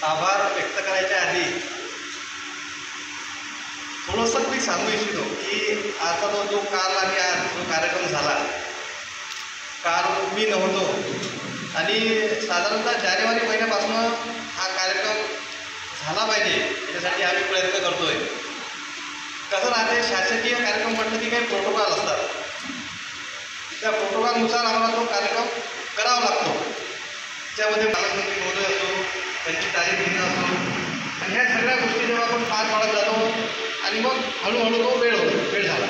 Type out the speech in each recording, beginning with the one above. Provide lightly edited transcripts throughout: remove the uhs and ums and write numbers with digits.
आभार व्यक्त करायच्या आधी थोडंसं मी सांगू इच्छितो की आता जो काल आणि आज जो कार्यक्रम झाला, काल मी नव्हतो आणि साधारणतः जानेवारी महिन्यापासून हा कार्यक्रम झाला पाहिजे याच्यासाठी आम्ही प्रयत्न करतो आहे. कसं राहते, शासकीय कार्यक्रम म्हटलं की काही प्रोटोकॉल असतात, त्या प्रोटोकॉलनुसार आम्हाला तो कार्यक्रम करावा लागतो. त्यामध्ये पालकमंत्री महोदय असतो, त्यांची तारीख घेणं असतो आणि ह्या सगळ्या गोष्टी जेव्हा आपण पार पाडत जातो आणि मग हळूहळू तो वेळ झाला.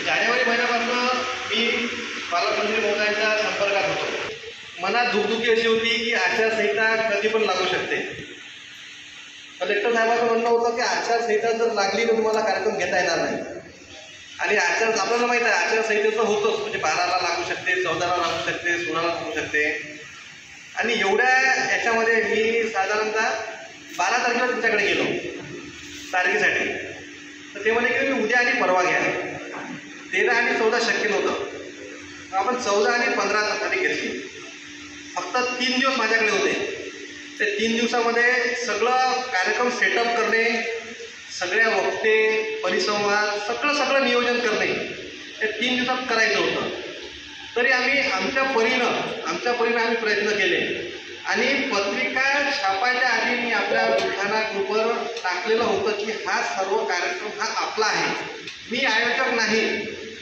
जानेवारी महिन्यापासून मी पालकमंत्री महोदयांच्या संपर्कात होतो. मनात धुकधुकी अशी होती की आचारसंहिता कधी पण लागू शकते. कलेक्टर साहेबांचं म्हणणं होतं की आचारसंहिता जर लागली तर तुम्हाला कार्यक्रम घेता येणार नाही. आणि आपल्याला माहीत आहे आचारसंहितेचं होतंच, म्हणजे 12ला लागू शकते, 14ला लागू शकते, 16ला लागू शकते. आणि एवढ्या याच्यामध्ये मी साधारणतः 12 तारखेला तुमच्याकडे गेलो तारखेसाठी. तर ते म्हणे की मी उद्या आणि परवा घ्या. 13 आणि 14 शक्य नव्हतं. आपण 14 आणि 15 तारीख घेतली. फक्त 3 दिवस माझ्याकडे होते. ते 3 दिवसामध्ये सगळं कार्यक्रम सेटअप करणे, सगळ्या वक्ते, परिसंवाद, सगळं नियोजन करणे हे 3 दिवसात करायचं होतं. तरी आम्ही आमच्या परीनं आम्ही प्रयत्न केले आणि पत्रिका छापायच्या आधी मी आपल्या बुलढाणा ग्रुपवर टाकलेलं होतं की हा सर्व कार्यक्रम हा आपला आहे. मी आयोजक नाही.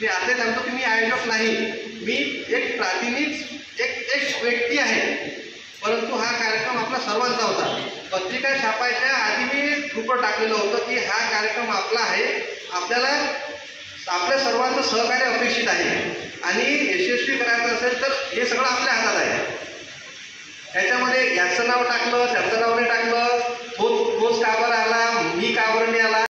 मी असे सांगतो की मी आयोजक नाही, मी एक प्रातिनिधिक एक व्यक्ती आहे, परंतु हा कार्यक्रम आपला सर्वांचा होता. पत्रिका छापायच्या आधी मी ग्रुपवर टाकलेलं होतं की हा कार्यक्रम आपला आहे, आपल्या सर्वांचं सहकार्य अपेक्षित आहे आणि यशस्वी करायचं असेल तर हे सगळं आपल्या हातात आहे. त्याच्यामध्ये याचं नाव टाकलं, त्याचं नाव नाही टाकलं, तोच का बरं आला, मी का बरं नाही आला,